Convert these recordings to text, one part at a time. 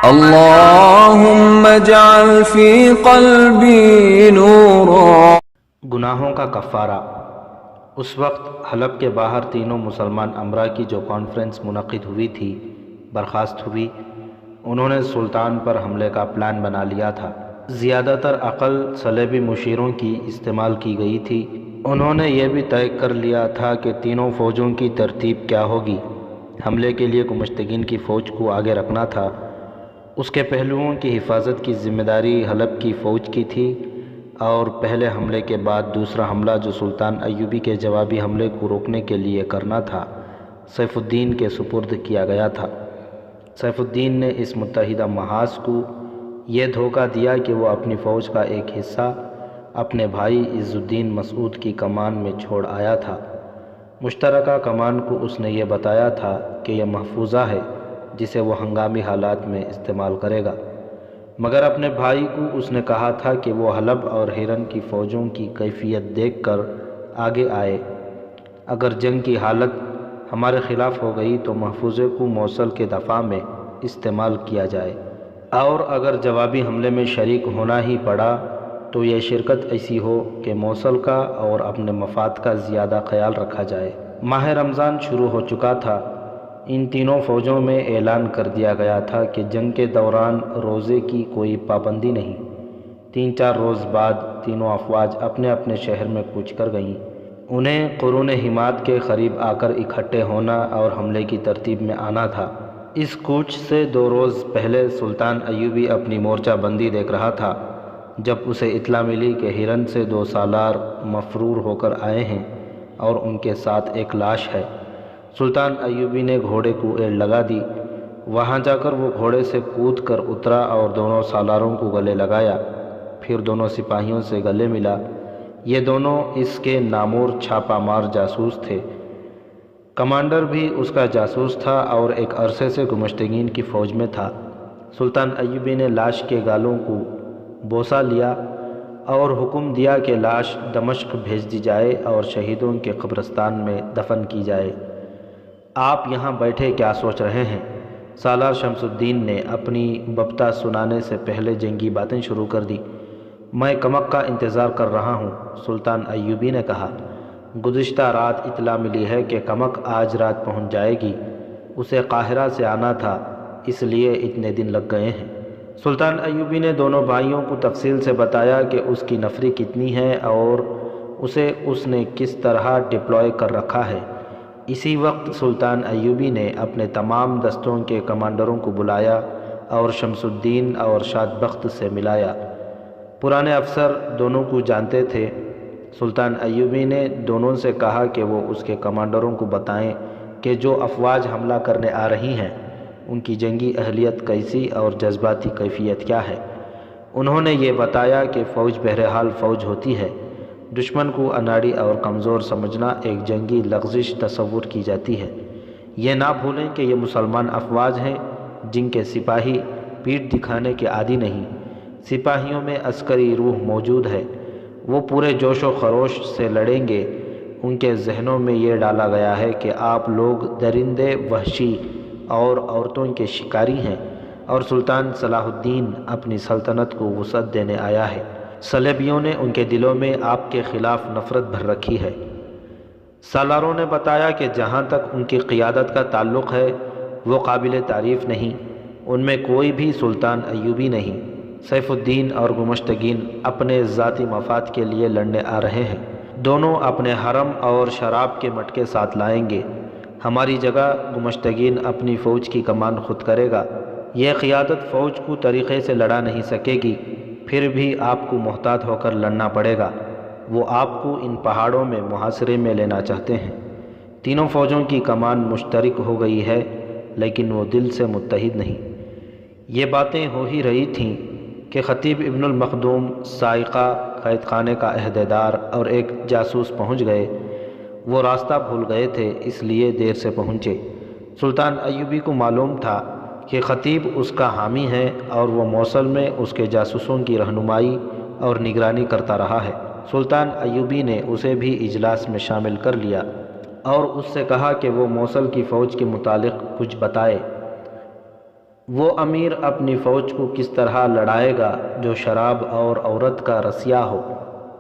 اللهم اجعل في قلبي نورا۔ گناہوں کا کفارہ۔ اس وقت حلب کے باہر تینوں مسلمان امراء کی جو کانفرنس منعقد ہوئی تھی برخاست ہوئی۔ انہوں نے سلطان پر حملے کا پلان بنا لیا تھا۔ زیادہ تر عقل صلیبی مشیروں کی استعمال کی گئی تھی۔ انہوں نے یہ بھی طے کر لیا تھا کہ تینوں فوجوں کی ترتیب کیا ہوگی۔ حملے کے لیے گمشتگین کی فوج کو آگے رکھنا تھا۔ اس کے پہلوؤں کی حفاظت کی ذمہ داری حلب کی فوج کی تھی، اور پہلے حملے کے بعد دوسرا حملہ جو سلطان ایوبی کے جوابی حملے کو روکنے کے لیے کرنا تھا، سیف الدین کے سپرد کیا گیا تھا۔ سیف الدین نے اس متحدہ محاذ کو یہ دھوکہ دیا کہ وہ اپنی فوج کا ایک حصہ اپنے بھائی عز الدین مسعود کی کمان میں چھوڑ آیا تھا۔ مشترکہ کمان کو اس نے یہ بتایا تھا کہ یہ محفوظہ ہے جسے وہ ہنگامی حالات میں استعمال کرے گا، مگر اپنے بھائی کو اس نے کہا تھا کہ وہ حلب اور ہیرن کی فوجوں کی کیفیت دیکھ کر آگے آئے۔ اگر جنگ کی حالت ہمارے خلاف ہو گئی تو محفوظے کو موصل کے دفاع میں استعمال کیا جائے، اور اگر جوابی حملے میں شریک ہونا ہی پڑا تو یہ شرکت ایسی ہو کہ موصل کا اور اپنے مفاد کا زیادہ خیال رکھا جائے۔ ماہ رمضان شروع ہو چکا تھا۔ ان تینوں فوجوں میں اعلان کر دیا گیا تھا کہ جنگ کے دوران روزے کی کوئی پابندی نہیں۔ 3-4 روز بعد تینوں افواج اپنے اپنے شہر میں کوچ کر گئیں۔ انہیں قرون حماد کے قریب آ کر اکٹھے ہونا اور حملے کی ترتیب میں آنا تھا۔ اس کوچ سے 2 روز پہلے سلطان ایوبی اپنی مورچہ بندی دیکھ رہا تھا، جب اسے اطلاع ملی کہ ہیرن سے 2 سالار مفرور ہو کر آئے ہیں اور ان کے ساتھ ایک لاش ہے۔ سلطان ایوبی نے گھوڑے کو ایڑ لگا دی۔ وہاں جا کر وہ گھوڑے سے کود کر اترا اور دونوں سالاروں کو گلے لگایا، پھر دونوں سپاہیوں سے گلے ملا۔ یہ دونوں اس کے نامور چھاپہ مار جاسوس تھے۔ کمانڈر بھی اس کا جاسوس تھا اور ایک عرصے سے گمشتگین کی فوج میں تھا۔ سلطان ایوبی نے لاش کے گالوں کو بوسہ لیا اور حکم دیا کہ لاش دمشق بھیج دی جائے اور شہیدوں کے قبرستان میں دفن کی جائے۔ آپ یہاں بیٹھے کیا سوچ رہے ہیں؟ سالار شمس الدین نے اپنی ببتہ سنانے سے پہلے جنگی باتیں شروع کر دی۔ میں کمک کا انتظار کر رہا ہوں، سلطان ایوبی نے کہا۔ گزشتہ رات اطلاع ملی ہے کہ کمک آج رات پہنچ جائے گی۔ اسے قاہرہ سے آنا تھا، اس لیے اتنے دن لگ گئے ہیں۔ سلطان ایوبی نے دونوں بھائیوں کو تفصیل سے بتایا کہ اس کی نفری کتنی ہے اور اسے اس نے کس طرح ڈپلوائے کر رکھا ہے۔ اسی وقت سلطان ایوبی نے اپنے تمام دستوں کے کمانڈروں کو بلایا اور شمس الدین اور شاد بخت سے ملایا۔ پرانے افسر دونوں کو جانتے تھے۔ سلطان ایوبی نے دونوں سے کہا کہ وہ اس کے کمانڈروں کو بتائیں کہ جو افواج حملہ کرنے آ رہی ہیں ان کی جنگی اہلیت کیسی اور جذباتی کیفیت کیا ہے۔ انہوں نے یہ بتایا کہ فوج بہرحال فوج ہوتی ہے، دشمن کو اناڑی اور کمزور سمجھنا ایک جنگی لغزش تصور کی جاتی ہے۔ یہ نہ بھولیں کہ یہ مسلمان افواج ہیں جن کے سپاہی پیٹھ دکھانے کے عادی نہیں۔ سپاہیوں میں عسکری روح موجود ہے، وہ پورے جوش و خروش سے لڑیں گے۔ ان کے ذہنوں میں یہ ڈالا گیا ہے کہ آپ لوگ درندے وحشی اور عورتوں کے شکاری ہیں، اور سلطان صلاح الدین اپنی سلطنت کو وسعت دینے آیا ہے۔ صلیبیوں نے ان کے دلوں میں آپ کے خلاف نفرت بھر رکھی ہے۔ سالاروں نے بتایا کہ جہاں تک ان کی قیادت کا تعلق ہے وہ قابل تعریف نہیں، ان میں کوئی بھی سلطان ایوبی نہیں۔ سیف الدین اور گمشتگین اپنے ذاتی مفاد کے لیے لڑنے آ رہے ہیں۔ دونوں اپنے حرم اور شراب کے مٹکے ساتھ لائیں گے۔ ہماری جگہ گمشتگین اپنی فوج کی کمان خود کرے گا۔ یہ قیادت فوج کو طریقے سے لڑا نہیں سکے گی، پھر بھی آپ کو محتاط ہو کر لڑنا پڑے گا۔ وہ آپ کو ان پہاڑوں میں محاصرے میں لینا چاہتے ہیں۔ تینوں فوجوں کی کمان مشترک ہو گئی ہے، لیکن وہ دل سے متحد نہیں۔ یہ باتیں ہو ہی رہی تھیں کہ خطیب ابن المخدوم، سائقہ، قید خانے کا عہدیدار اور ایک جاسوس پہنچ گئے۔ وہ راستہ بھول گئے تھے، اس لیے دیر سے پہنچے۔ سلطان ایوبی کو معلوم تھا کہ خطیب اس کا حامی ہے اور وہ موصل میں اس کے جاسوسوں کی رہنمائی اور نگرانی کرتا رہا ہے۔ سلطان ایوبی نے اسے بھی اجلاس میں شامل کر لیا اور اس سے کہا کہ وہ موصل کی فوج کے متعلق کچھ بتائے۔ وہ امیر اپنی فوج کو کس طرح لڑائے گا جو شراب اور عورت کا رسیا ہو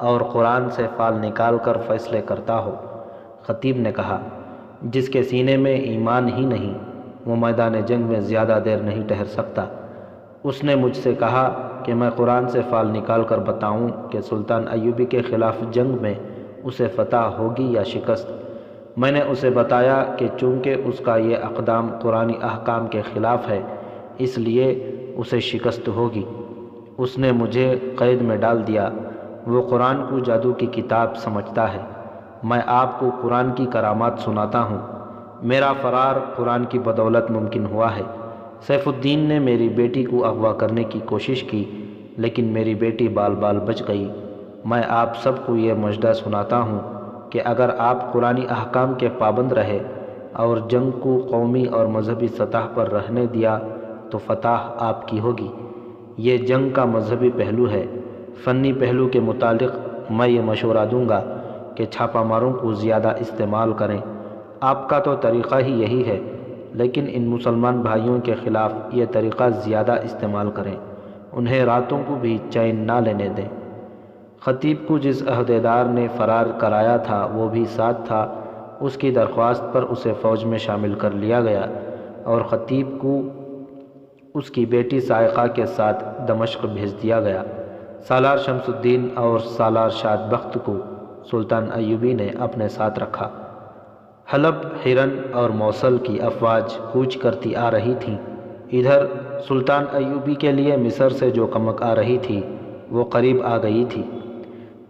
اور قرآن سے فال نکال کر فیصلے کرتا ہو؟ خطیب نے کہا، جس کے سینے میں ایمان ہی نہیں وہ میدان جنگ میں زیادہ دیر نہیں ٹھہر سکتا۔ اس نے مجھ سے کہا کہ میں قرآن سے فال نکال کر بتاؤں کہ سلطان ایوبی کے خلاف جنگ میں اسے فتح ہوگی یا شکست؟ میں نے اسے بتایا کہ چونکہ اس کا یہ اقدام قرآنی احکام کے خلاف ہے اس لیے اسے شکست ہوگی۔ اس نے مجھے قید میں ڈال دیا۔ وہ قرآن کو جادو کی کتاب سمجھتا ہے۔ میں آپ کو قرآن کی کرامات سناتا ہوں۔ میرا فرار قرآن کی بدولت ممکن ہوا ہے۔ سیف الدین نے میری بیٹی کو اغوا کرنے کی کوشش کی لیکن میری بیٹی بال بال بچ گئی۔ میں آپ سب کو یہ مژدہ سناتا ہوں کہ اگر آپ قرآنی احکام کے پابند رہے اور جنگ کو قومی اور مذہبی سطح پر رہنے دیا تو فتح آپ کی ہوگی۔ یہ جنگ کا مذہبی پہلو ہے۔ فنی پہلو کے متعلق میں یہ مشورہ دوں گا کہ چھاپہ ماروں کو زیادہ استعمال کریں۔ آپ کا تو طریقہ ہی یہی ہے، لیکن ان مسلمان بھائیوں کے خلاف یہ طریقہ زیادہ استعمال کریں، انہیں راتوں کو بھی چین نہ لینے دیں۔ خطیب کو جس عہدیدار نے فرار کرایا تھا وہ بھی ساتھ تھا۔ اس کی درخواست پر اسے فوج میں شامل کر لیا گیا اور خطیب کو اس کی بیٹی سائقہ کے ساتھ دمشق بھیج دیا گیا۔ سالار شمس الدین اور سالار شاد بخت کو سلطان ایوبی نے اپنے ساتھ رکھا۔ حلب، ہرن اور موصل کی افواج کوچ کرتی آ رہی تھیں۔ ادھر سلطان ایوبی کے لیے مصر سے جو کمک آ رہی تھی وہ قریب آ گئی تھی۔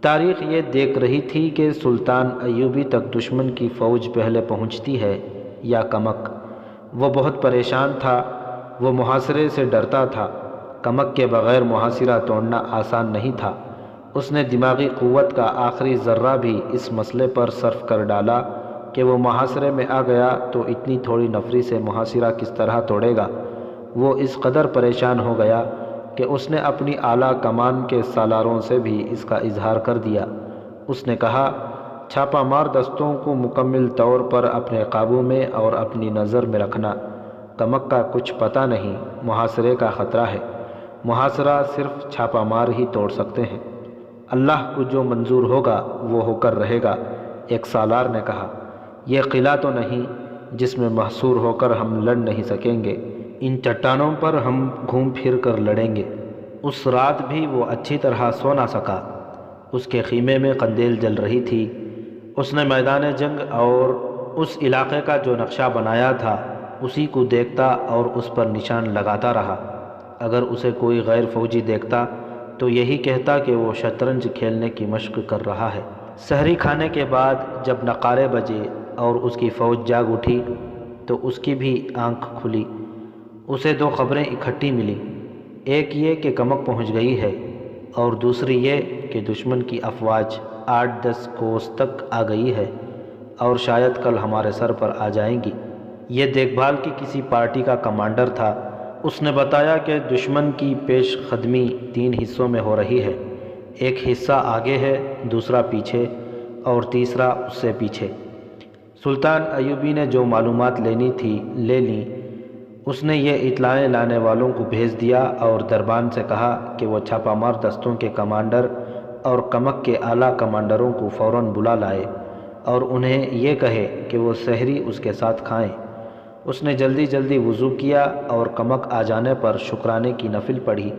تاریخ یہ دیکھ رہی تھی کہ سلطان ایوبی تک دشمن کی فوج پہلے پہنچتی ہے یا کمک۔ وہ بہت پریشان تھا، وہ محاصرے سے ڈرتا تھا۔ کمک کے بغیر محاصرہ توڑنا آسان نہیں تھا۔ اس نے دماغی قوت کا آخری ذرہ بھی اس مسئلے پر صرف کر ڈالا کہ وہ محاصرے میں آ گیا تو اتنی تھوڑی نفری سے محاصرہ کس طرح توڑے گا۔ وہ اس قدر پریشان ہو گیا کہ اس نے اپنی اعلیٰ کمان کے سالاروں سے بھی اس کا اظہار کر دیا۔ اس نے کہا، چھاپہ مار دستوں کو مکمل طور پر اپنے قابو میں اور اپنی نظر میں رکھنا۔ کمک کا کچھ پتہ نہیں، محاصرے کا خطرہ ہے۔ محاصرہ صرف چھاپہ مار ہی توڑ سکتے ہیں۔ اللہ کو جو منظور ہوگا وہ ہو کر رہے گا۔ ایک سالار نے کہا، یہ قلعہ تو نہیں جس میں محصور ہو کر ہم لڑ نہیں سکیں گے، ان چٹانوں پر ہم گھوم پھر کر لڑیں گے۔ اس رات بھی وہ اچھی طرح سو نہ سکا۔ اس کے خیمے میں قندیل جل رہی تھی۔ اس نے میدان جنگ اور اس علاقے کا جو نقشہ بنایا تھا اسی کو دیکھتا اور اس پر نشان لگاتا رہا۔ اگر اسے کوئی غیر فوجی دیکھتا تو یہی کہتا کہ وہ شطرنج کھیلنے کی مشق کر رہا ہے۔ سحری کھانے کے بعد جب نقارے بجے اور اس کی فوج جاگ اٹھی تو اس کی بھی آنکھ کھلی۔ اسے دو خبریں اکٹھی ملیں، ایک یہ کہ کمک پہنچ گئی ہے اور دوسری یہ کہ دشمن کی افواج 8-10 کوس تک آ گئی ہے اور شاید کل ہمارے سر پر آ جائیں گی۔ یہ دیکھ بھال کی کسی پارٹی کا کمانڈر تھا۔ اس نے بتایا کہ دشمن کی پیش قدمی 3 حصوں میں ہو رہی ہے، ایک حصہ آگے ہے، دوسرا پیچھے اور تیسرا اس سے پیچھے۔ سلطان ایوبی نے جو معلومات لینی تھی لے لیں۔ اس نے یہ اطلاعیں لانے والوں کو بھیج دیا اور دربان سے کہا کہ وہ چھاپہ مار دستوں کے کمانڈر اور کمک کے اعلیٰ کمانڈروں کو فوراً بلا لائے اور انہیں یہ کہے کہ وہ سحری اس کے ساتھ کھائیں۔ اس نے جلدی جلدی وضو کیا اور کمک آ جانے پر شکرانے کی نفل پڑھی،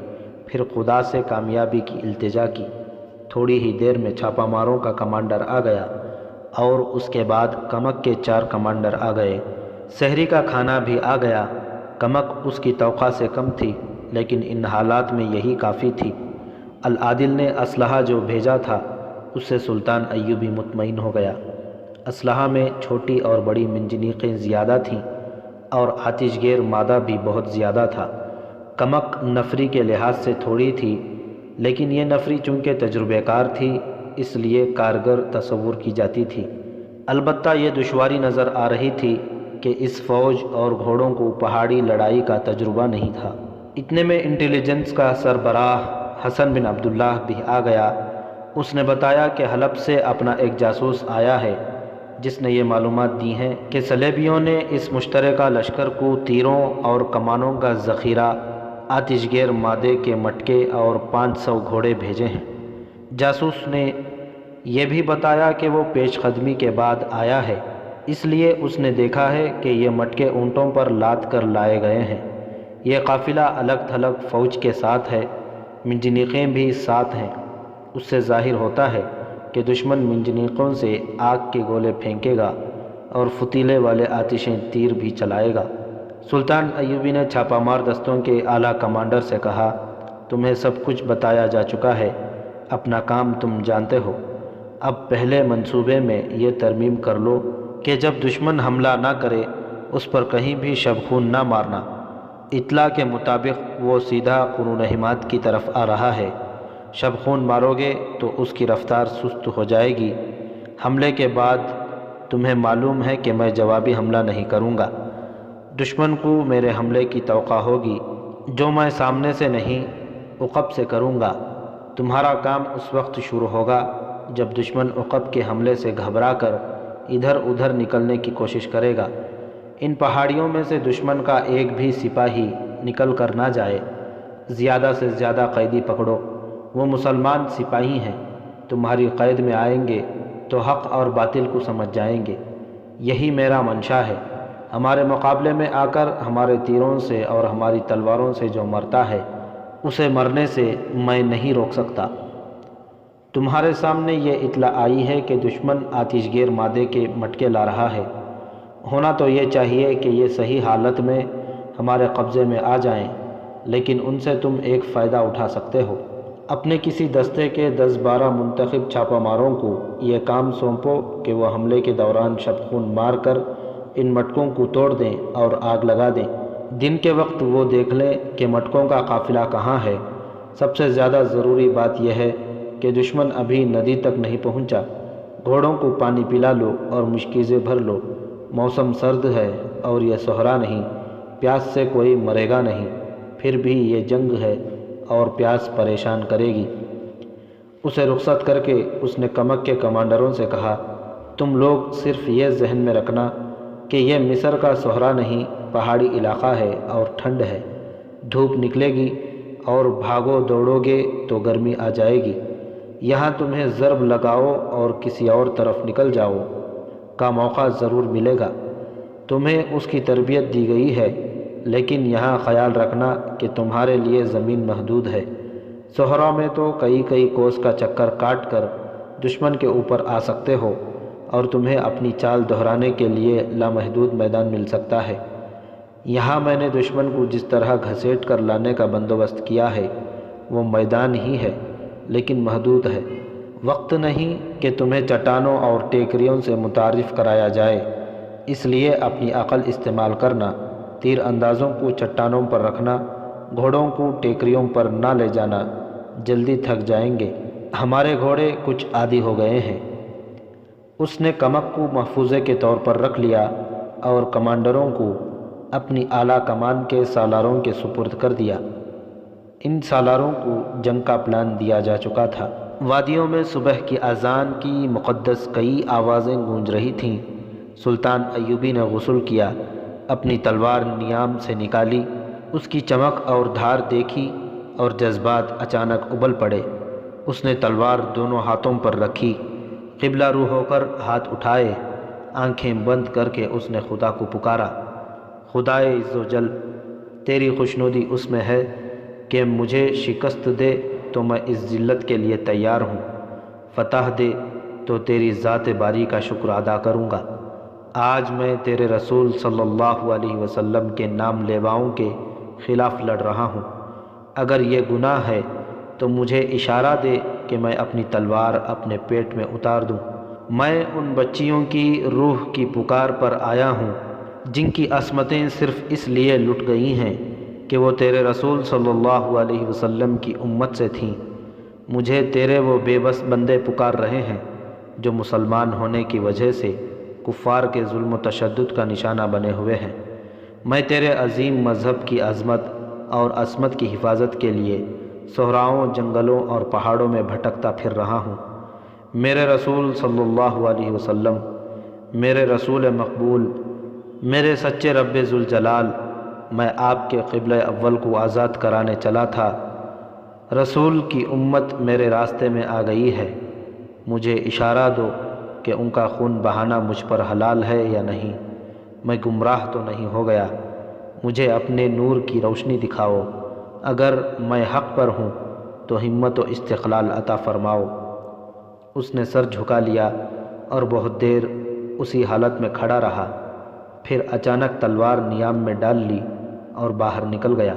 پھر خدا سے کامیابی کی التجا کی۔ تھوڑی ہی دیر میں چھاپہ ماروں کا کمانڈر آ گیا اور اس کے بعد کمک کے 4 کمانڈر آ گئے۔ سحری کا کھانا بھی آ گیا۔ کمک اس کی توقع سے کم تھی لیکن ان حالات میں یہی کافی تھی۔ العادل نے اسلحہ جو بھیجا تھا اس سے سلطان ایوبی مطمئن ہو گیا۔ اسلحہ میں چھوٹی اور بڑی منجنیقیں زیادہ تھیں اور آتش گیر مادہ بھی بہت زیادہ تھا۔ کمک نفری کے لحاظ سے تھوڑی تھی لیکن یہ نفری چونکہ تجربہ کار تھی اس لیے کارگر تصور کی جاتی تھی۔ البتہ یہ دشواری نظر آ رہی تھی کہ اس فوج اور گھوڑوں کو پہاڑی لڑائی کا تجربہ نہیں تھا۔ اتنے میں انٹیلیجنس کا سربراہ حسن بن عبداللہ بھی آ گیا۔ اس نے بتایا کہ حلب سے اپنا ایک جاسوس آیا ہے جس نے یہ معلومات دی ہیں کہ صلیبیوں نے اس مشترکہ لشکر کو تیروں اور کمانوں کا ذخیرہ، آتش گیر مادے کے مٹکے اور 500 گھوڑے بھیجے ہیں۔ جاسوس نے یہ بھی بتایا کہ وہ پیش قدمی کے بعد آیا ہے، اس لیے اس نے دیکھا ہے کہ یہ مٹکے اونٹوں پر لاد کر لائے گئے ہیں۔ یہ قافلہ الگ تھلگ فوج کے ساتھ ہے، منجنیقیں بھی ساتھ ہیں۔ اس سے ظاہر ہوتا ہے کہ دشمن منجنیقوں سے آگ کے گولے پھینکے گا اور فتیلے والے آتشیں تیر بھی چلائے گا۔ سلطان ایوبی نے چھاپہ مار دستوں کے اعلیٰ کمانڈر سے کہا، تمہیں سب کچھ بتایا جا چکا ہے، اپنا کام تم جانتے ہو، اب پہلے منصوبے میں یہ ترمیم کر لو کہ جب دشمن حملہ نہ کرے اس پر کہیں بھی شب خون نہ مارنا۔ اطلاع کے مطابق وہ سیدھا قرون حماد کی طرف آ رہا ہے، شب خون مارو گے تو اس کی رفتار سست ہو جائے گی۔ حملے کے بعد تمہیں معلوم ہے کہ میں جوابی حملہ نہیں کروں گا، دشمن کو میرے حملے کی توقع ہوگی جو میں سامنے سے نہیں عقب سے کروں گا۔ تمہارا کام اس وقت شروع ہوگا جب دشمن عقب کے حملے سے گھبرا کر ادھر ادھر نکلنے کی کوشش کرے گا۔ ان پہاڑیوں میں سے دشمن کا ایک بھی سپاہی نکل کر نہ جائے، زیادہ سے زیادہ قیدی پکڑو، وہ مسلمان سپاہی ہیں، تمہاری قید میں آئیں گے تو حق اور باطل کو سمجھ جائیں گے۔ یہی میرا منشا ہے، ہمارے مقابلے میں آ کر ہمارے تیروں سے اور ہماری تلواروں سے جو مرتا ہے اسے مرنے سے میں نہیں روک سکتا۔ تمہارے سامنے یہ اطلاع آئی ہے کہ دشمن آتش گیر مادے کے مٹکے لا رہا ہے، ہونا تو یہ چاہیے کہ یہ صحیح حالت میں ہمارے قبضے میں آ جائیں، لیکن ان سے تم ایک فائدہ اٹھا سکتے ہو۔ اپنے کسی دستے کے 10-12 منتخب چھاپہ ماروں کو یہ کام سونپو کہ وہ حملے کے دوران شب خون مار کر ان مٹکوں کو توڑ دیں اور آگ لگا دیں۔ دن کے وقت وہ دیکھ لیں کہ مٹکوں کا قافلہ کہاں ہے۔ سب سے زیادہ ضروری بات یہ ہے کہ دشمن ابھی ندی تک نہیں پہنچا۔ گھوڑوں کو پانی پلا لو اور مشکیزیں بھر لو، موسم سرد ہے اور یہ صحرا نہیں، پیاس سے کوئی مرے گا نہیں، پھر بھی یہ جنگ ہے اور پیاس پریشان کرے گی۔ اسے رخصت کر کے اس نے کمک کے کمانڈروں سے کہا، تم لوگ صرف یہ ذہن میں رکھنا کہ یہ مصر کا صحرا نہیں، پہاڑی علاقہ ہے اور ٹھنڈ ہے، دھوپ نکلے گی اور بھاگو دوڑو گے تو گرمی آ جائے گی۔ یہاں تمہیں ضرب لگاؤ اور کسی اور طرف نکل جاؤ کا موقع ضرور ملے گا۔ تمہیں اس کی تربیت دی گئی ہے، لیکن یہاں خیال رکھنا کہ تمہارے لیے زمین محدود ہے۔ صحرا میں تو کئی کوس کا چکر کاٹ کر دشمن کے اوپر آ سکتے ہو اور تمہیں اپنی چال دہرانے کے لیے لامحدود میدان مل سکتا ہے۔ یہاں میں نے دشمن کو جس طرح گھسیٹ کر لانے کا بندوبست کیا ہے وہ میدان ہی ہے، لیکن محدود ہے۔ وقت نہیں کہ تمہیں چٹانوں اور ٹیکریوں سے متعارف کرایا جائے، اس لیے اپنی عقل استعمال کرنا، تیر اندازوں کو چٹانوں پر رکھنا، گھوڑوں کو ٹیکریوں پر نہ لے جانا، جلدی تھک جائیں گے، ہمارے گھوڑے کچھ عادی ہو گئے ہیں۔ اس نے کمک کو محفوظے کے طور پر رکھ لیا اور کمانڈروں کو اپنی اعلیٰ کمان کے سالاروں کے سپرد کر دیا۔ ان سالاروں کو جنگ کا پلان دیا جا چکا تھا۔ وادیوں میں صبح کی اذان کی مقدس کئی آوازیں گونج رہی تھیں۔ سلطان ایوبی نے غسل کیا، اپنی تلوار نیام سے نکالی، اس کی چمک اور دھار دیکھی اور جذبات اچانک ابل پڑے۔ اس نے تلوار دونوں ہاتھوں پر رکھی، قبلہ رو ہو کر ہاتھ اٹھائے، آنکھیں بند کر کے اس نے خدا کو پکارا، خدائے عز و جل، تیری خوشنودی اس میں ہے کہ مجھے شکست دے تو میں اس ذلت کے لیے تیار ہوں، فتح دے تو تیری ذات باری کا شکر ادا کروں گا۔ آج میں تیرے رسول صلی اللہ علیہ وسلم کے نام لیواؤں کے خلاف لڑ رہا ہوں، اگر یہ گناہ ہے تو مجھے اشارہ دے کہ میں اپنی تلوار اپنے پیٹ میں اتار دوں۔ میں ان بچیوں کی روح کی پکار پر آیا ہوں جن کی عصمتیں صرف اس لیے لٹ گئی ہیں کہ وہ تیرے رسول صلی اللہ علیہ وسلم کی امت سے تھیں۔ مجھے تیرے وہ بے بس بندے پکار رہے ہیں جو مسلمان ہونے کی وجہ سے کفار کے ظلم و تشدد کا نشانہ بنے ہوئے ہیں۔ میں تیرے عظیم مذہب کی عظمت اور عصمت کی حفاظت کے لیے صحراؤں، جنگلوں اور پہاڑوں میں بھٹکتا پھر رہا ہوں۔ میرے رسول صلی اللہ علیہ وسلم میرے رسول مقبول، میرے سچے رب ذوالجلال، میں آپ کے قبلہ اول کو آزاد کرانے چلا تھا۔ رسول کی امت میرے راستے میں آ گئی ہے، مجھے اشارہ دو کہ ان کا خون بہانا مجھ پر حلال ہے یا نہیں، میں گمراہ تو نہیں ہو گیا، مجھے اپنے نور کی روشنی دکھاؤ، اگر میں حق پر ہوں تو ہمت و استقلال عطا فرماؤ۔ اس نے سر جھکا لیا اور بہت دیر اسی حالت میں کھڑا رہا، پھر اچانک تلوار نیام میں ڈال لی اور باہر نکل گیا۔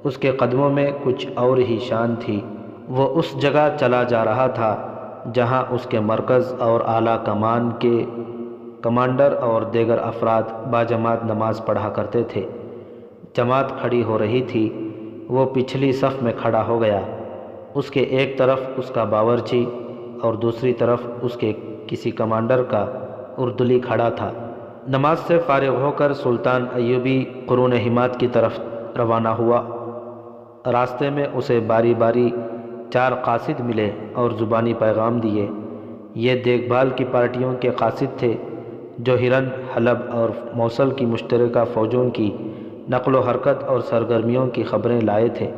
اس کے قدموں میں کچھ اور ہی شان تھی، وہ اس جگہ چلا جا رہا تھا جہاں اس کے مرکز اور اعلیٰ کمان کے کمانڈر اور دیگر افراد باجماعت نماز پڑھا کرتے تھے۔ جماعت کھڑی ہو رہی تھی، وہ پچھلی صف میں کھڑا ہو گیا۔ اس کے ایک طرف اس کا باورچی اور دوسری طرف اس کے کسی کمانڈر کا اردلی کھڑا تھا۔ نماز سے فارغ ہو کر سلطان ایوبی قرون حمات کی طرف روانہ ہوا۔ راستے میں اسے باری باری 4 قاصد ملے اور زبانی پیغام دیے۔ یہ دیکھ بھال کی پارٹیوں کے قاصد تھے جو ہرن، حلب اور موصل کی مشترکہ فوجوں کی نقل و حرکت اور سرگرمیوں کی خبریں لائے تھے۔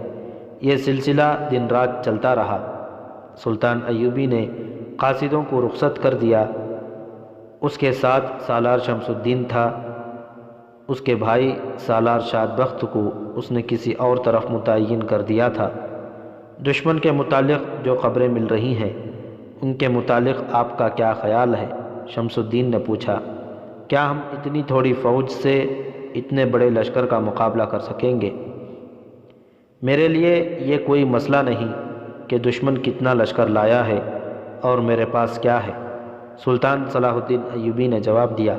یہ سلسلہ دن رات چلتا رہا۔ سلطان ایوبی نے قاصدوں کو رخصت کر دیا۔ اس کے ساتھ سالار شمس الدین تھا۔ اس کے بھائی سالار شاد بخت کو اس نے کسی اور طرف متعین کر دیا تھا۔ دشمن کے متعلق جو خبریں مل رہی ہیں، ان کے متعلق آپ کا کیا خیال ہے؟ شمس الدین نے پوچھا۔ کیا ہم اتنی تھوڑی فوج سے اتنے بڑے لشکر کا مقابلہ کر سکیں گے؟ میرے لیے یہ کوئی مسئلہ نہیں کہ دشمن کتنا لشکر لایا ہے اور میرے پاس کیا ہے، سلطان صلاح الدین ایوبی نے جواب دیا۔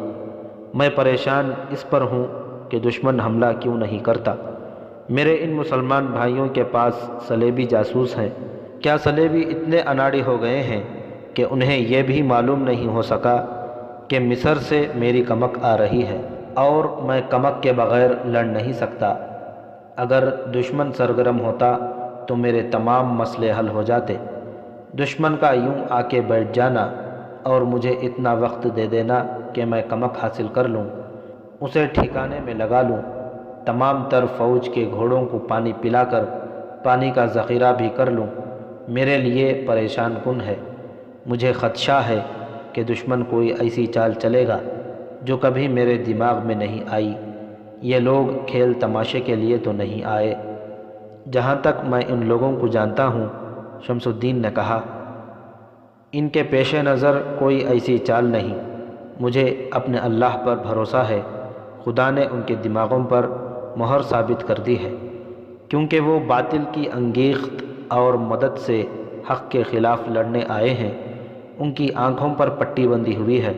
میں پریشان اس پر ہوں کہ دشمن حملہ کیوں نہیں کرتا۔ میرے ان مسلمان بھائیوں کے پاس صلیبی جاسوس ہیں۔ کیا صلیبی اتنے اناڑی ہو گئے ہیں کہ انہیں یہ بھی معلوم نہیں ہو سکا کہ مصر سے میری کمک آ رہی ہے اور میں کمک کے بغیر لڑ نہیں سکتا؟ اگر دشمن سرگرم ہوتا تو میرے تمام مسئلے حل ہو جاتے۔ دشمن کا یوں آ کے بیٹھ جانا اور مجھے اتنا وقت دے دینا کہ میں کمک حاصل کر لوں، اسے ٹھکانے میں لگا لوں، تمام تر فوج کے گھوڑوں کو پانی پلا کر پانی کا ذخیرہ بھی کر لوں، میرے لیے پریشان کن ہے۔ مجھے خدشہ ہے کہ دشمن کوئی ایسی چال چلے گا جو کبھی میرے دماغ میں نہیں آئی۔ یہ لوگ کھیل تماشے کے لیے تو نہیں آئے۔ جہاں تک میں ان لوگوں کو جانتا ہوں، شمس الدین نے کہا، ان کے پیش نظر کوئی ایسی چال نہیں۔ مجھے اپنے اللہ پر بھروسہ ہے، خدا نے ان کے دماغوں پر مہر ثابت کر دی ہے، کیونکہ وہ باطل کی انگیخت اور مدد سے حق کے خلاف لڑنے آئے ہیں۔ ان کی آنکھوں پر پٹی بندھی ہوئی ہے۔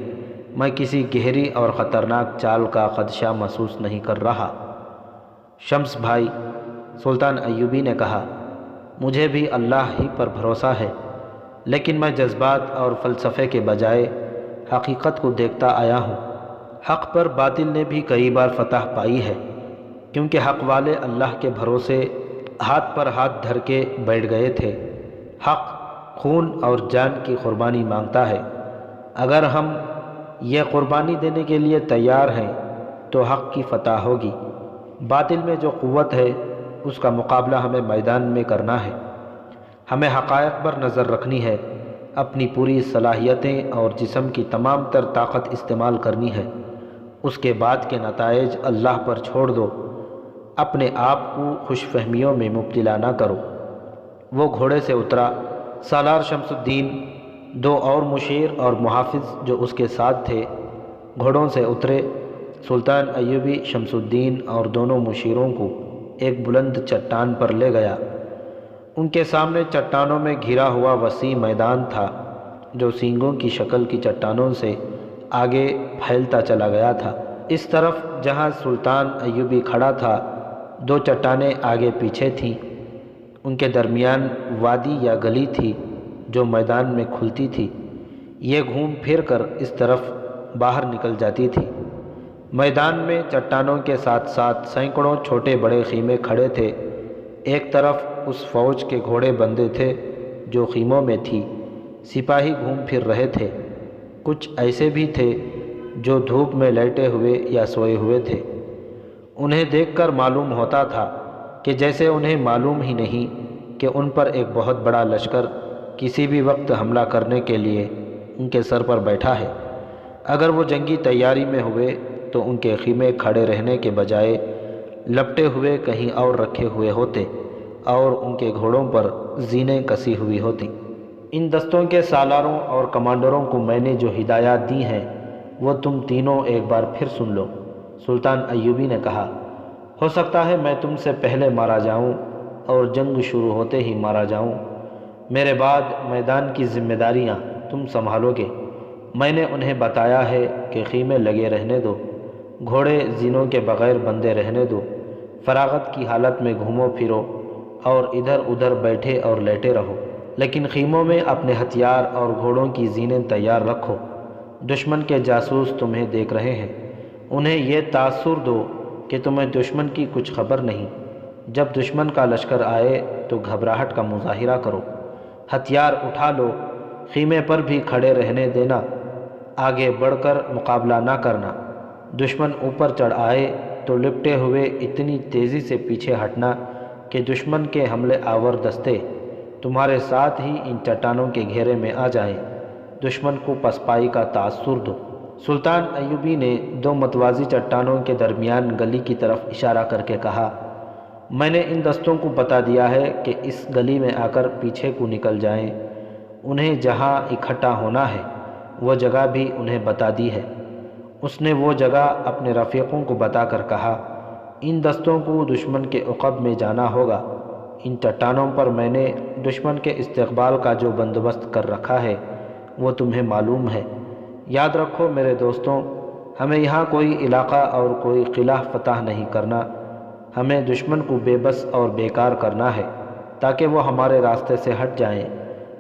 میں کسی گہری اور خطرناک چال کا خدشہ محسوس نہیں کر رہا۔ شمس بھائی، سلطان ایوبی نے کہا، مجھے بھی اللہ ہی پر بھروسہ ہے، لیکن میں جذبات اور فلسفے کے بجائے حقیقت کو دیکھتا آیا ہوں۔ حق پر باطل نے بھی کئی بار فتح پائی ہے، کیونکہ حق والے اللہ کے بھروسے ہاتھ پر ہاتھ دھر کے بیٹھ گئے تھے۔ حق خون اور جان کی قربانی مانگتا ہے۔ اگر ہم یہ قربانی دینے کے لیے تیار ہیں تو حق کی فتح ہوگی۔ باطل میں جو قوت ہے اس کا مقابلہ ہمیں میدان میں کرنا ہے۔ ہمیں حقائق پر نظر رکھنی ہے، اپنی پوری صلاحیتیں اور جسم کی تمام تر طاقت استعمال کرنی ہے۔ اس کے بعد کے نتائج اللہ پر چھوڑ دو، اپنے آپ کو خوش فہمیوں میں مبتلا نہ کرو۔ وہ گھوڑے سے اترا۔ سالار شمس الدین، 2 اور مشیر اور محافظ جو اس کے ساتھ تھے گھوڑوں سے اترے۔ سلطان ایوبی شمس الدین اور دونوں مشیروں کو ایک بلند چٹان پر لے گیا۔ ان کے سامنے چٹانوں میں گھرا ہوا وسیع میدان تھا جو سینگوں کی شکل کی چٹانوں سے آگے پھیلتا چلا گیا تھا۔ اس طرف جہاں سلطان ایوبی کھڑا تھا 2 چٹانیں آگے پیچھے تھیں، ان کے درمیان وادی یا گلی تھی جو میدان میں کھلتی تھی۔ یہ گھوم پھر کر اس طرف باہر نکل جاتی تھی۔ میدان میں چٹانوں کے ساتھ ساتھ سینکڑوں چھوٹے بڑے خیمے کھڑے تھے۔ ایک طرف اس فوج کے گھوڑے بندھے تھے جو خیموں میں تھی، سپاہی گھوم پھر رہے تھے۔ کچھ ایسے بھی تھے جو دھوپ میں لیٹے ہوئے یا سوئے ہوئے تھے۔ انہیں دیکھ کر معلوم ہوتا تھا کہ جیسے انہیں معلوم ہی نہیں کہ ان پر ایک بہت بڑا لشکر کسی بھی وقت حملہ کرنے کے لیے ان کے سر پر بیٹھا ہے۔ اگر وہ جنگی تیاری میں ہوئے تو ان کے خیمے کھڑے رہنے کے بجائے لپٹے ہوئے کہیں اور رکھے ہوئے ہوتے اور ان کے گھوڑوں پر زینیں کسی ہوئی ہوتی۔ ان دستوں کے سالاروں اور کمانڈروں کو میں نے جو ہدایات دی ہیں وہ تم تینوں ایک بار پھر سن لو۔ سلطان ایوبی نے کہا، ہو سکتا ہے میں تم سے پہلے مارا جاؤں اور جنگ شروع ہوتے ہی مارا جاؤں۔ میرے بعد میدان کی ذمہ داریاں تم سنبھالو گے۔ میں نے انہیں بتایا ہے کہ خیمے لگے رہنے دو، گھوڑے زینوں کے بغیر بندھے رہنے دو، فراغت کی حالت میں گھومو پھرو اور ادھر ادھر بیٹھے اور لیٹے رہو، لیکن خیموں میں اپنے ہتھیار اور گھوڑوں کی زینیں تیار رکھو۔ دشمن کے جاسوس تمہیں دیکھ رہے ہیں، انہیں یہ تاثر دو کہ تمہیں دشمن کی کچھ خبر نہیں۔ جب دشمن کا لشکر آئے تو گھبراہٹ کا مظاہرہ کرو، ہتھیار اٹھا لو، خیمے پر بھی کھڑے رہنے دینا، آگے بڑھ کر مقابلہ نہ کرنا۔ دشمن اوپر چڑھ آئے تو لپٹے ہوئے اتنی تیزی سے پیچھے ہٹنا کہ دشمن کے حملے آور دستے تمہارے ساتھ ہی ان چٹانوں کے گھیرے میں آ جائیں۔ دشمن کو پسپائی کا تاثر دو۔ سلطان ایوبی نے دو متوازی چٹانوں کے درمیان گلی کی طرف اشارہ کر کے کہا، میں نے ان دستوں کو بتا دیا ہے کہ اس گلی میں آ کر پیچھے کو نکل جائیں۔ انہیں جہاں اکٹھا ہونا ہے وہ جگہ بھی انہیں بتا دی ہے۔ اس نے وہ جگہ اپنے رفیقوں کو بتا کر کہا، ان دستوں کو دشمن کے عقب میں جانا ہوگا۔ ان چٹانوں پر میں نے دشمن کے استقبال کا جو بندوبست کر رکھا ہے وہ تمہیں معلوم ہے۔ یاد رکھو میرے دوستوں، ہمیں یہاں کوئی علاقہ اور کوئی قلعہ فتح نہیں کرنا، ہمیں دشمن کو بے بس اور بیکار کرنا ہے تاکہ وہ ہمارے راستے سے ہٹ جائیں۔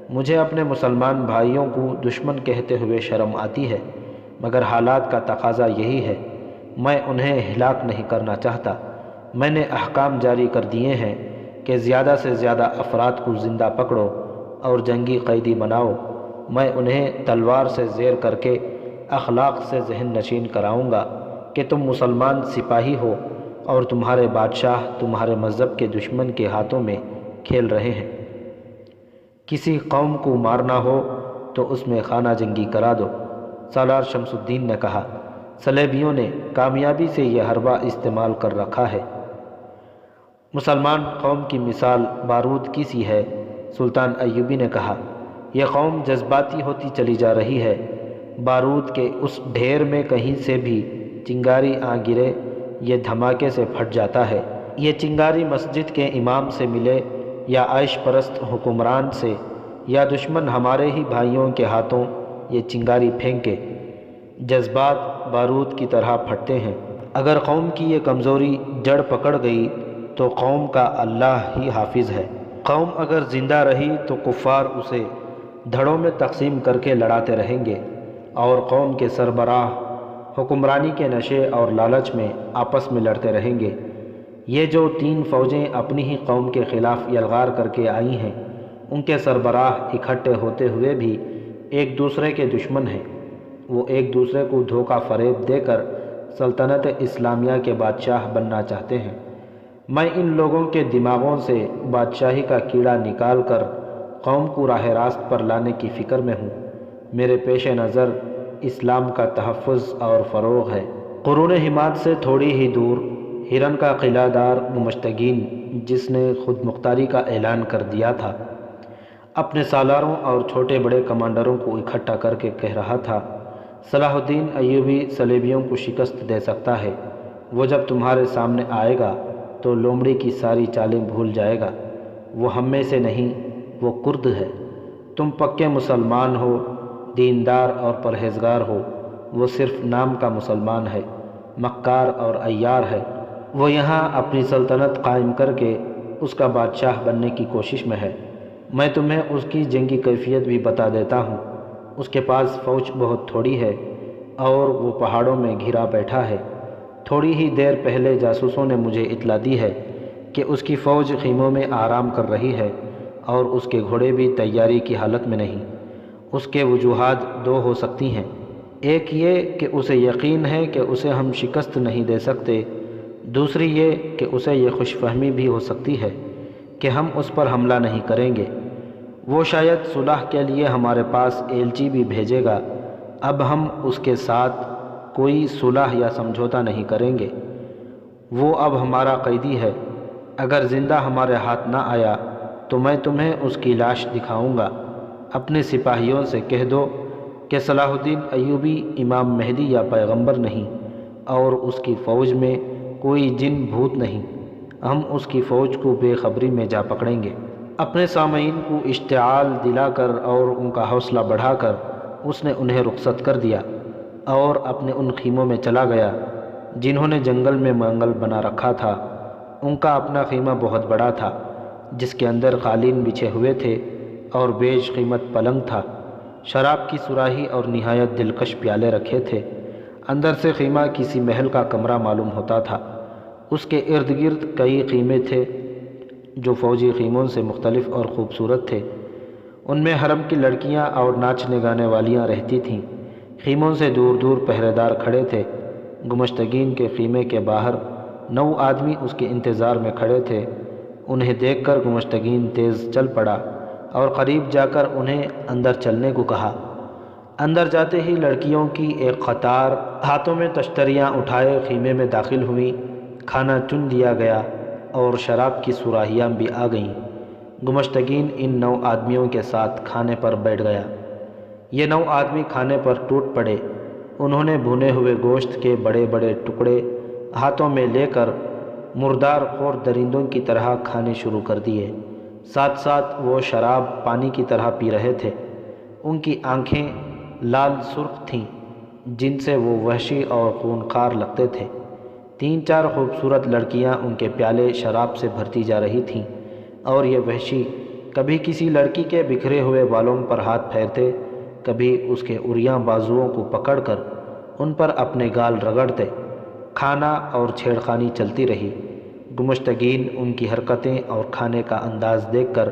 مجھے اپنے مسلمان بھائیوں کو دشمن کہتے ہوئے شرم آتی ہے، مگر حالات کا تقاضا یہی ہے۔ میں انہیں ہلاک نہیں کرنا چاہتا۔ میں نے احکام جاری کر دیے ہیں کہ زیادہ سے زیادہ افراد کو زندہ پکڑو اور جنگی قیدی بناؤ۔ میں انہیں تلوار سے زیر کر کے اخلاق سے ذہن نشین کراؤں گا کہ تم مسلمان سپاہی ہو اور تمہارے بادشاہ تمہارے مذہب کے دشمن کے ہاتھوں میں کھیل رہے ہیں۔ کسی قوم کو مارنا ہو تو اس میں خانہ جنگی کرا دو۔ سالار شمس الدین نے کہا، صلیبیوں نے کامیابی سے یہ حربہ استعمال کر رکھا ہے۔ مسلمان قوم کی مثال بارود کی سی ہے۔ سلطان ایوبی نے کہا، یہ قوم جذباتی ہوتی چلی جا رہی ہے۔ بارود کے اس ڈھیر میں کہیں سے بھی چنگاری آ گرے یہ دھماکے سے پھٹ جاتا ہے۔ یہ چنگاری مسجد کے امام سے ملے یا عیش پرست حکمران سے، یا دشمن ہمارے ہی بھائیوں کے ہاتھوں یہ چنگاری پھینکے، جذبات بارود کی طرح پھٹتے ہیں۔ اگر قوم کی یہ کمزوری جڑ پکڑ گئی تو قوم کا اللہ ہی حافظ ہے۔ قوم اگر زندہ رہی تو کفار اسے دھڑوں میں تقسیم کر کے لڑاتے رہیں گے، اور قوم کے سربراہ حکمرانی کے نشے اور لالچ میں آپس میں لڑتے رہیں گے۔ یہ جو تین فوجیں اپنی ہی قوم کے خلاف یلغار کر کے آئی ہیں، ان کے سربراہ اکٹھے ہوتے ہوئے بھی ایک دوسرے کے دشمن ہیں۔ وہ ایک دوسرے کو دھوکہ فریب دے کر سلطنت اسلامیہ کے بادشاہ بننا چاہتے ہیں۔ میں ان لوگوں کے دماغوں سے بادشاہی کا کیڑا نکال کر قوم کو راہ راست پر لانے کی فکر میں ہوں۔ میرے پیش نظر اسلام کا تحفظ اور فروغ ہے۔ قرون حماد سے تھوڑی ہی دور ہرن کا قلعہ دار گمشتگین، جس نے خود مختاری کا اعلان کر دیا تھا، اپنے سالاروں اور چھوٹے بڑے کمانڈروں کو اکٹھا کر کے کہہ رہا تھا، صلاح الدین ایوبی صلیبیوں کو شکست دے سکتا ہے۔ وہ جب تمہارے سامنے آئے گا تو لومڑی کی ساری چالیں بھول جائے گا۔ وہ ہم میں سے نہیں، وہ کرد ہے۔ تم پکے مسلمان ہو، دیندار اور پرہیزگار ہو، وہ صرف نام کا مسلمان ہے، مکار اور عیار ہے۔ وہ یہاں اپنی سلطنت قائم کر کے اس کا بادشاہ بننے کی کوشش میں ہے۔ میں تمہیں اس کی جنگی کیفیت بھی بتا دیتا ہوں۔ اس کے پاس فوج بہت تھوڑی ہے اور وہ پہاڑوں میں گھرا بیٹھا ہے۔ تھوڑی ہی دیر پہلے جاسوسوں نے مجھے اطلاع دی ہے کہ اس کی فوج خیموں میں آرام کر رہی ہے اور اس کے گھوڑے بھی تیاری کی حالت میں نہیں۔ اس کے وجوہات دو ہو سکتی ہیں، ایک یہ کہ اسے یقین ہے کہ اسے ہم شکست نہیں دے سکتے، دوسری یہ کہ اسے یہ خوش فہمی بھی ہو سکتی ہے کہ ہم اس پر حملہ نہیں کریں گے۔ وہ شاید صلح کے لیے ہمارے پاس ایلچی بھی بھیجے گا۔ اب ہم اس کے ساتھ کوئی صلح یا سمجھوتا نہیں کریں گے۔ وہ اب ہمارا قیدی ہے۔ اگر زندہ ہمارے ہاتھ نہ آیا تو میں تمہیں اس کی لاش دکھاؤں گا۔ اپنے سپاہیوں سے کہہ دو کہ صلاح الدین ایوبی امام مہدی یا پیغمبر نہیں، اور اس کی فوج میں کوئی جن بھوت نہیں۔ ہم اس کی فوج کو بے خبری میں جا پکڑیں گے۔ اپنے سامعین کو اشتعال دلا کر اور ان کا حوصلہ بڑھا کر اس نے انہیں رخصت کر دیا اور اپنے ان خیموں میں چلا گیا جنہوں نے جنگل میں منگل بنا رکھا تھا۔ ان کا اپنا خیمہ بہت بڑا تھا، جس کے اندر قالین بچھے ہوئے تھے اور بیش قیمت پلنگ تھا۔ شراب کی صراحی اور نہایت دلکش پیالے رکھے تھے۔ اندر سے خیمہ کسی محل کا کمرہ معلوم ہوتا تھا۔ اس کے ارد گرد کئی خیمے تھے جو فوجی خیموں سے مختلف اور خوبصورت تھے۔ ان میں حرم کی لڑکیاں اور ناچنے گانے والیاں رہتی تھیں۔ خیموں سے دور دور پہرے دار کھڑے تھے۔ گمشتگین کے خیمے کے باہر 9 آدمی اس کے انتظار میں کھڑے تھے۔ انہیں دیکھ کر گمشتگین تیز چل پڑا اور قریب جا کر انہیں اندر چلنے کو کہا۔ اندر جاتے ہی لڑکیوں کی ایک قطار ہاتھوں میں تشتریاں اٹھائے خیمے میں داخل ہوئیں۔ کھانا چن دیا گیا اور شراب کی صراحیاں بھی آ گئیں۔ گمشتگین ان 9 آدمیوں کے ساتھ کھانے پر بیٹھ گیا۔ یہ 9 آدمی کھانے پر ٹوٹ پڑے۔ انہوں نے بھنے ہوئے گوشت کے بڑے بڑے ٹکڑے ہاتھوں میں لے کر مردار خور درندوں کی طرح کھانے شروع کر دیے۔ ساتھ ساتھ وہ شراب پانی کی طرح پی رہے تھے۔ ان کی آنکھیں لال سرخ تھیں جن سے وہ وحشی اور خونخوار لگتے تھے۔ 3-4 خوبصورت لڑکیاں ان کے پیالے شراب سے بھرتی جا رہی تھیں، اور یہ وحشی کبھی کسی لڑکی کے بکھرے ہوئے بالوں پر ہاتھ پھیرتے، کبھی اس کے عریاں بازوؤں کو پکڑ کر ان پر اپنے گال رگڑتے۔ کھانا اور چھیڑخانی چلتی رہی۔ گمشتگین ان کی حرکتیں اور کھانے کا انداز دیکھ کر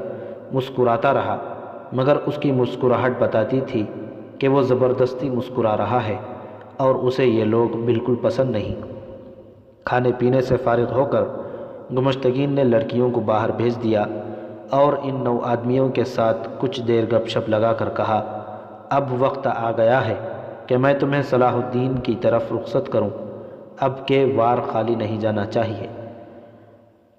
مسکراتا رہا، مگر اس کی مسکراہٹ بتاتی تھی کہ وہ زبردستی مسکرا رہا ہے اور اسے یہ لوگ بالکل پسند نہیں۔ کھانے پینے سے فارغ ہو کر گمشتگین نے لڑکیوں کو باہر بھیج دیا اور ان 9 آدمیوں کے ساتھ کچھ دیر گپ شپ لگا کر کہا، اب وقت آ گیا ہے کہ میں تمہیں صلاح الدین کی طرف رخصت کروں۔ اب کے وار خالی نہیں جانا چاہیے۔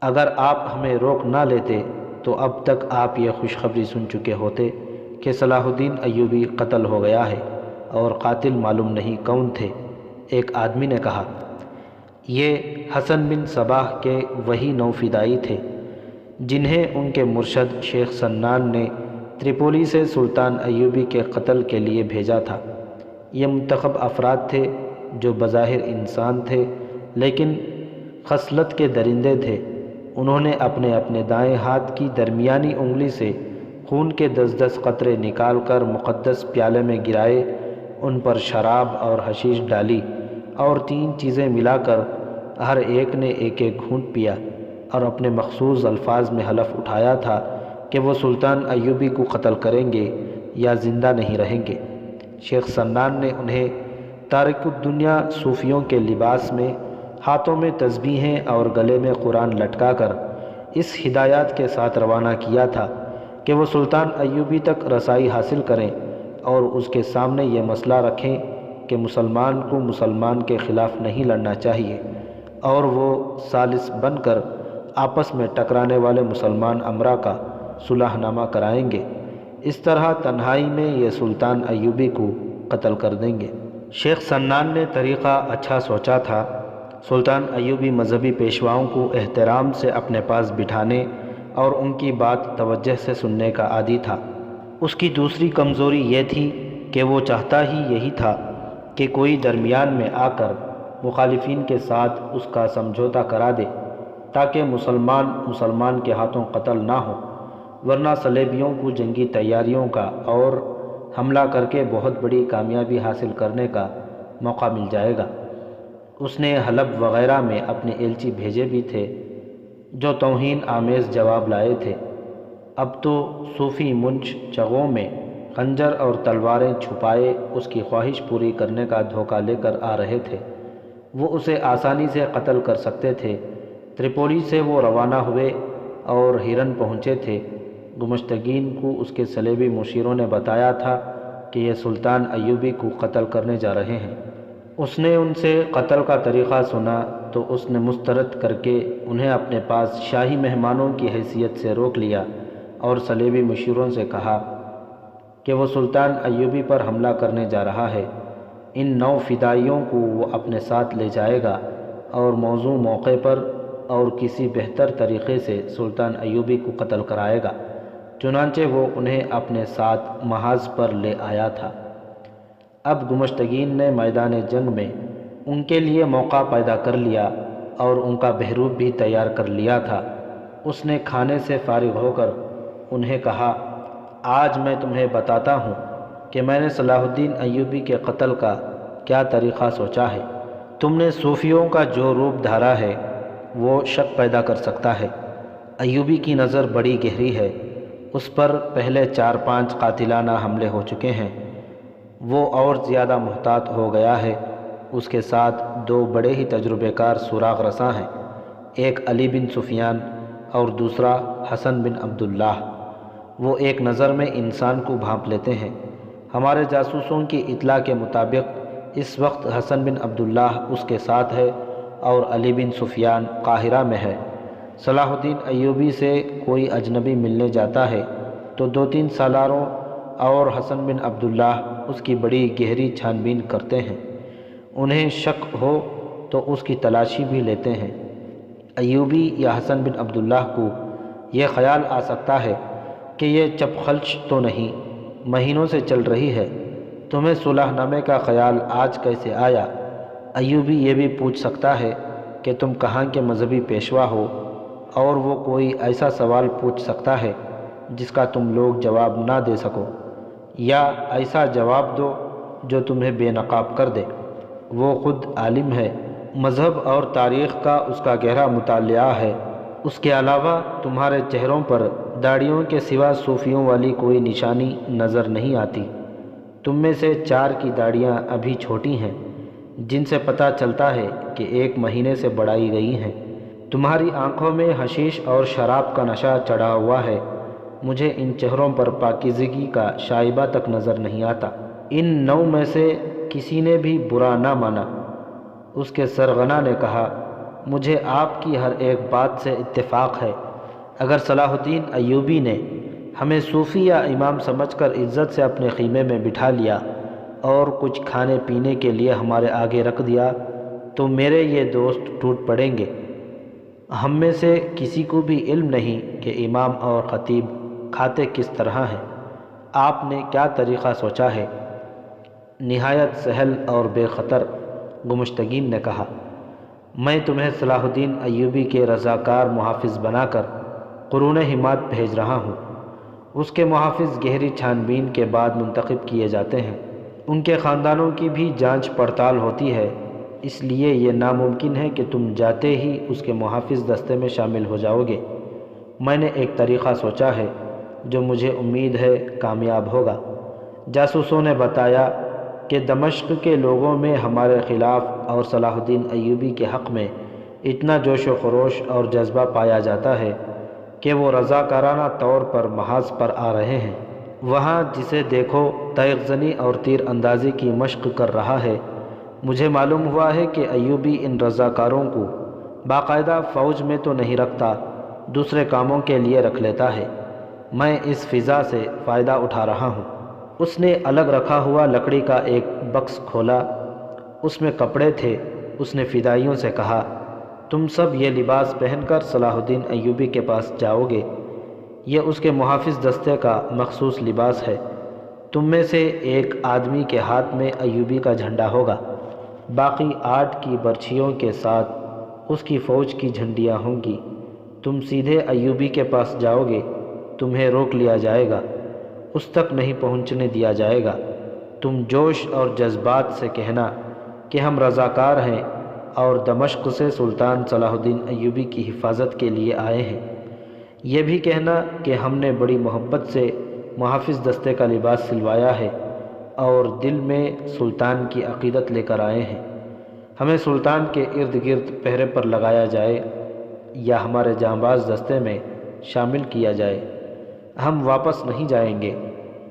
اگر آپ ہمیں روک نہ لیتے تو اب تک آپ یہ خوشخبری سن چکے ہوتے کہ صلاح الدین ایوبی قتل ہو گیا ہے، اور قاتل معلوم نہیں کون تھے۔ ایک آدمی نے کہا، یہ حسن بن صباح کے وہی 9 فدائی تھے جنہیں ان کے مرشد شیخ سنان نے تریپولی سے سلطان ایوبی کے قتل کے لیے بھیجا تھا۔ یہ منتخب افراد تھے جو بظاہر انسان تھے لیکن خصلت کے درندے تھے۔ انہوں نے اپنے اپنے دائیں ہاتھ کی درمیانی انگلی سے خون کے 10-10 قطرے نکال کر مقدس پیالے میں گرائے، ان پر شراب اور حشیش ڈالی اور 3 چیزیں ملا کر ہر ایک نے ایک ایک گھونٹ پیا، اور اپنے مخصوص الفاظ میں حلف اٹھایا تھا کہ وہ سلطان ایوبی کو قتل کریں گے یا زندہ نہیں رہیں گے۔ شیخ سنان نے انہیں تارک الدنیا صوفیوں کے لباس میں، ہاتھوں میں تسبیحیں اور گلے میں قرآن لٹکا کر اس ہدایات کے ساتھ روانہ کیا تھا کہ وہ سلطان ایوبی تک رسائی حاصل کریں اور اس کے سامنے یہ مسئلہ رکھیں کہ مسلمان کو مسلمان کے خلاف نہیں لڑنا چاہیے، اور وہ ثالث بن کر آپس میں ٹکرانے والے مسلمان امراء کا صلح نامہ کرائیں گے۔ اس طرح تنہائی میں یہ سلطان ایوبی کو قتل کر دیں گے۔ شیخ سنان نے طریقہ اچھا سوچا تھا۔ سلطان ایوبی مذہبی پیشواؤں کو احترام سے اپنے پاس بٹھانے اور ان کی بات توجہ سے سننے کا عادی تھا۔ اس کی دوسری کمزوری یہ تھی کہ وہ چاہتا ہی یہی تھا کہ کوئی درمیان میں آ کر مخالفین کے ساتھ اس کا سمجھوتا کرا دے تاکہ مسلمان کے ہاتھوں قتل نہ ہو، ورنہ صلیبیوں کو جنگی تیاریوں کا اور حملہ کر کے بہت بڑی کامیابی حاصل کرنے کا موقع مل جائے گا۔ اس نے حلب وغیرہ میں اپنے ایلچی بھیجے بھی تھے جو توہین آمیز جواب لائے تھے۔ اب تو صوفی منچ چغوں میں خنجر اور تلواریں چھپائے اس کی خواہش پوری کرنے کا دھوکہ لے کر آ رہے تھے۔ وہ اسے آسانی سے قتل کر سکتے تھے۔ تریپولی سے وہ روانہ ہوئے اور ہیرن پہنچے تھے۔ گمشتگین کو اس کے صلیبی مشیروں نے بتایا تھا کہ یہ سلطان ایوبی کو قتل کرنے جا رہے ہیں۔ اس نے ان سے قتل کا طریقہ سنا تو اس نے مسترد کر کے انہیں اپنے پاس شاہی مہمانوں کی حیثیت سے روک لیا اور صلیبی مشیروں سے کہا کہ وہ سلطان ایوبی پر حملہ کرنے جا رہا ہے۔ ان 9 فدائیوں کو وہ اپنے ساتھ لے جائے گا اور موزوں موقع پر اور کسی بہتر طریقے سے سلطان ایوبی کو قتل کرائے گا۔ چنانچہ وہ انہیں اپنے ساتھ محاذ پر لے آیا تھا۔ اب گمشتگین نے میدان جنگ میں ان کے لیے موقع پیدا کر لیا اور ان کا بہروپ بھی تیار کر لیا تھا۔ اس نے کھانے سے فارغ ہو کر انہیں کہا، آج میں تمہیں بتاتا ہوں کہ میں نے صلاح الدین ایوبی کے قتل کا کیا طریقہ سوچا ہے۔ تم نے صوفیوں کا جو روپ دھارا ہے وہ شک پیدا کر سکتا ہے۔ ایوبی کی نظر بڑی گہری ہے، اس پر پہلے 4-5 قاتلانہ حملے ہو چکے ہیں۔ وہ اور زیادہ محتاط ہو گیا ہے۔ اس کے ساتھ 2 بڑے ہی تجربے کار سراغ رساں ہیں، ایک علی بن سفیان اور دوسرا حسن بن عبداللہ۔ وہ ایک نظر میں انسان کو بھانپ لیتے ہیں۔ ہمارے جاسوسوں کی اطلاع کے مطابق اس وقت حسن بن عبداللہ اس کے ساتھ ہے اور علی بن سفیان قاہرہ میں ہے۔ صلاح الدین ایوبی سے کوئی اجنبی ملنے جاتا ہے تو 2-3 سالاروں اور حسن بن عبداللہ اس کی بڑی گہری چھان بین کرتے ہیں۔ انہیں شک ہو تو اس کی تلاشی بھی لیتے ہیں۔ ایوبی یا حسن بن عبداللہ کو یہ خیال آ سکتا ہے کہ یہ چپ خلش تو نہیں، مہینوں سے چل رہی ہے، تمہیں صلح نامے کا خیال آج کیسے آیا؟ ایوبی یہ بھی پوچھ سکتا ہے کہ تم کہاں کے مذہبی پیشوا ہو، اور وہ کوئی ایسا سوال پوچھ سکتا ہے جس کا تم لوگ جواب نہ دے سکو، یا ایسا جواب دو جو تمہیں بے نقاب کر دے۔ وہ خود عالم ہے، مذہب اور تاریخ کا اس کا گہرا مطالعہ ہے۔ اس کے علاوہ تمہارے چہروں پر داڑھیوں کے سوا صوفیوں والی کوئی نشانی نظر نہیں آتی۔ تم میں سے 4 کی داڑھیاں ابھی چھوٹی ہیں، جن سے پتہ چلتا ہے کہ 1 مہینے سے بڑھائی گئی ہیں۔ تمہاری آنکھوں میں حشیش اور شراب کا نشہ چڑھا ہوا ہے۔ مجھے ان چہروں پر پاکیزگی کا شائبہ تک نظر نہیں آتا۔ ان 9 میں سے کسی نے بھی برا نہ مانا۔ اس کے سرغنہ نے کہا، مجھے آپ کی ہر ایک بات سے اتفاق ہے۔ اگر صلاح الدین ایوبی نے ہمیں صوفی یا امام سمجھ کر عزت سے اپنے خیمے میں بٹھا لیا اور کچھ کھانے پینے کے لیے ہمارے آگے رکھ دیا تو میرے یہ دوست ٹوٹ پڑیں گے۔ ہم میں سے کسی کو بھی علم نہیں کہ امام اور خطیب کھاتے کس طرح ہیں۔ آپ نے کیا طریقہ سوچا ہے؟ نہایت سہل اور بے خطر، گمشتگین نے کہا۔ میں تمہیں صلاح الدین ایوبی کے رضاکار محافظ بنا کر قرون حمات بھیج رہا ہوں۔ اس کے محافظ گہری چھان بین کے بعد منتخب کیے جاتے ہیں۔ ان کے خاندانوں کی بھی جانچ پڑتال ہوتی ہے، اس لیے یہ ناممکن ہے کہ تم جاتے ہی اس کے محافظ دستے میں شامل ہو جاؤ گے۔ میں نے ایک طریقہ سوچا ہے جو مجھے امید ہے کامیاب ہوگا۔ جاسوسوں نے بتایا کہ دمشق کے لوگوں میں ہمارے خلاف اور صلاح الدین ایوبی کے حق میں اتنا جوش و خروش اور جذبہ پایا جاتا ہے کہ وہ رضاکارانہ طور پر محاذ پر آ رہے ہیں۔ وہاں جسے دیکھو تیغ زنی اور تیر اندازی کی مشق کر رہا ہے۔ مجھے معلوم ہوا ہے کہ ایوبی ان رضاکاروں کو باقاعدہ فوج میں تو نہیں رکھتا، دوسرے کاموں کے لیے رکھ لیتا ہے۔ میں اس فضا سے فائدہ اٹھا رہا ہوں۔ اس نے الگ رکھا ہوا لکڑی کا ایک بکس کھولا، اس میں کپڑے تھے۔ اس نے فدائیوں سے کہا، تم سب یہ لباس پہن کر صلاح الدین ایوبی کے پاس جاؤ گے۔ یہ اس کے محافظ دستے کا مخصوص لباس ہے۔ تم میں سے ایک آدمی کے ہاتھ میں ایوبی کا جھنڈا ہوگا، باقی 8 کی برچھیوں کے ساتھ اس کی فوج کی جھنڈیاں ہوں گی۔ تم سیدھے ایوبی کے پاس جاؤ گے، تمہیں روک لیا جائے گا، اس تک نہیں پہنچنے دیا جائے گا۔ تم جوش اور جذبات سے کہنا کہ ہم رضاکار ہیں اور دمشق سے سلطان صلاح الدین ایوبی کی حفاظت کے لیے آئے ہیں۔ یہ بھی کہنا کہ ہم نے بڑی محبت سے محافظ دستے کا لباس سلوایا ہے اور دل میں سلطان کی عقیدت لے کر آئے ہیں۔ ہمیں سلطان کے ارد گرد پہرے پر لگایا جائے یا ہمارے جانباز دستے میں شامل کیا جائے، ہم واپس نہیں جائیں گے،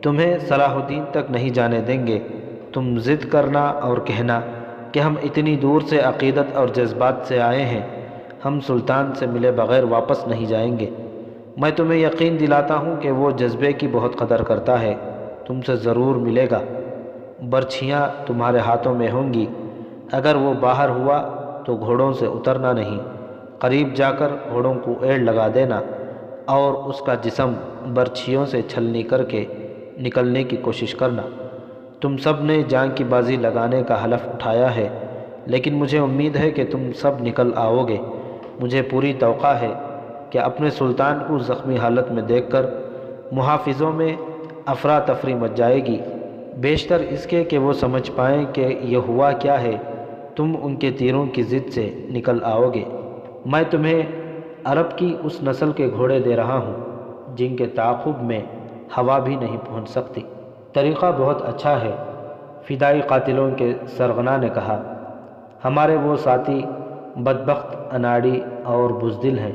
تمہیں صلاح الدین تک نہیں جانے دیں گے۔ تم ضد کرنا اور کہنا کہ ہم اتنی دور سے عقیدت اور جذبات سے آئے ہیں، ہم سلطان سے ملے بغیر واپس نہیں جائیں گے۔ میں تمہیں یقین دلاتا ہوں کہ وہ جذبے کی بہت قدر کرتا ہے، تم سے ضرور ملے گا۔ برچھیاں تمہارے ہاتھوں میں ہوں گی، اگر وہ باہر ہوا تو گھوڑوں سے اترنا نہیں، قریب جا کر گھوڑوں کو ایڑ لگا دینا اور اس کا جسم برچھیوں سے چھلنی کر کے نکلنے کی کوشش کرنا۔ تم سب نے جان کی بازی لگانے کا حلف اٹھایا ہے، لیکن مجھے امید ہے کہ تم سب نکل آؤ گے۔ مجھے پوری توقع ہے کہ اپنے سلطان کو زخمی حالت میں دیکھ کر محافظوں میں افراتفری مچ جائے گی، بیشتر اس کے کہ وہ سمجھ پائیں کہ یہ ہوا کیا ہے، تم ان کے تیروں کی ضد سے نکل آؤ گے۔ میں تمہیں عرب کی اس نسل کے گھوڑے دے رہا ہوں جن کے تعاقب میں ہوا بھی نہیں پہنچ سکتی۔ طریقہ بہت اچھا ہے، فدائی قاتلوں کے سرغنہ نے کہا۔ ہمارے وہ ساتھی بدبخت اناڑی اور بزدل ہیں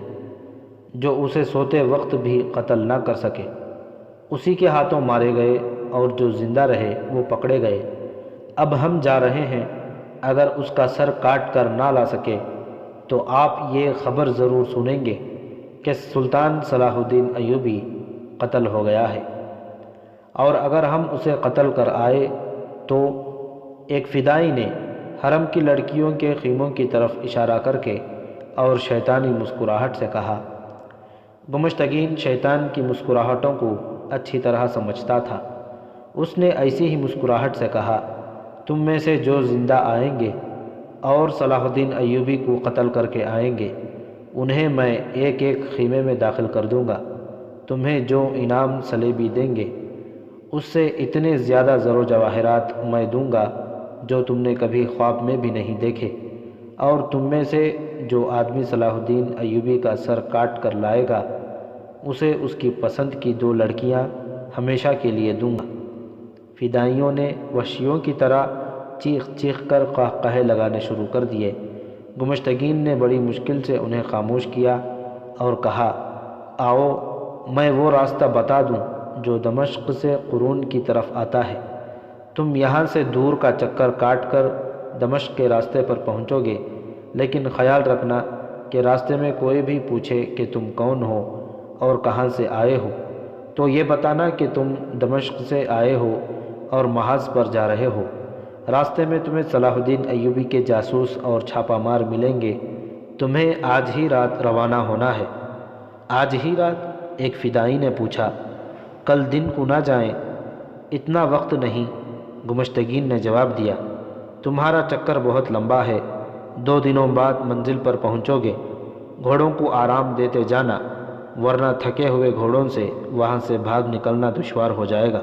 جو اسے سوتے وقت بھی قتل نہ کر سکے، اسی کے ہاتھوں مارے گئے، اور جو زندہ رہے وہ پکڑے گئے۔ اب ہم جا رہے ہیں، اگر اس کا سر کاٹ کر نہ لا سکے تو آپ یہ خبر ضرور سنیں گے کہ سلطان صلاح الدین ایوبی قتل ہو گیا ہے، اور اگر ہم اسے قتل کر آئے تو ایک فدائی نے حرم کی لڑکیوں کے خیموں کی طرف اشارہ کر کے اور شیطانی مسکراہٹ سے کہا۔ گمشتگین شیطان کی مسکراہٹوں کو اچھی طرح سمجھتا تھا۔ اس نے ایسی ہی مسکراہٹ سے کہا، تم میں سے جو زندہ آئیں گے اور صلاح الدین ایوبی کو قتل کر کے آئیں گے، انہیں میں ایک ایک خیمے میں داخل کر دوں گا۔ تمہیں جو انعام صلیبی دیں گے اس سے اتنے زیادہ زر و جواہرات میں دوں گا جو تم نے کبھی خواب میں بھی نہیں دیکھے، اور تم میں سے جو آدمی صلاح الدین ایوبی کا سر کاٹ کر لائے گا اسے اس کی پسند کی 2 لڑکیاں ہمیشہ کے لیے دوں گا۔ فدائیوں نے وحشیوں کی طرح چیخ چیخ کر قہقہے لگانے شروع کر دیے۔ گمشتگین نے بڑی مشکل سے انہیں خاموش کیا اور کہا، آؤ میں وہ راستہ بتا دوں جو دمشق سے قرون کی طرف آتا ہے۔ تم یہاں سے دور کا چکر کاٹ کر دمشق کے راستے پر پہنچو گے، لیکن خیال رکھنا کہ راستے میں کوئی بھی پوچھے کہ تم کون ہو اور کہاں سے آئے ہو تو یہ بتانا کہ تم دمشق سے آئے ہو اور محاذ پر جا رہے ہو۔ راستے میں تمہیں صلاح الدین ایوبی کے جاسوس اور چھاپہ مار ملیں گے۔ تمہیں آج ہی رات روانہ ہونا ہے۔ آج ہی رات؟ ایک فدائی نے پوچھا، کل دن کو نہ جائیں؟ اتنا وقت نہیں، گمشتگین نے جواب دیا، تمہارا چکر بہت لمبا ہے، 2 دنوں بعد منزل پر پہنچو گے۔ گھوڑوں کو آرام دیتے جانا، ورنہ تھکے ہوئے گھوڑوں سے وہاں سے بھاگ نکلنا دشوار ہو جائے گا۔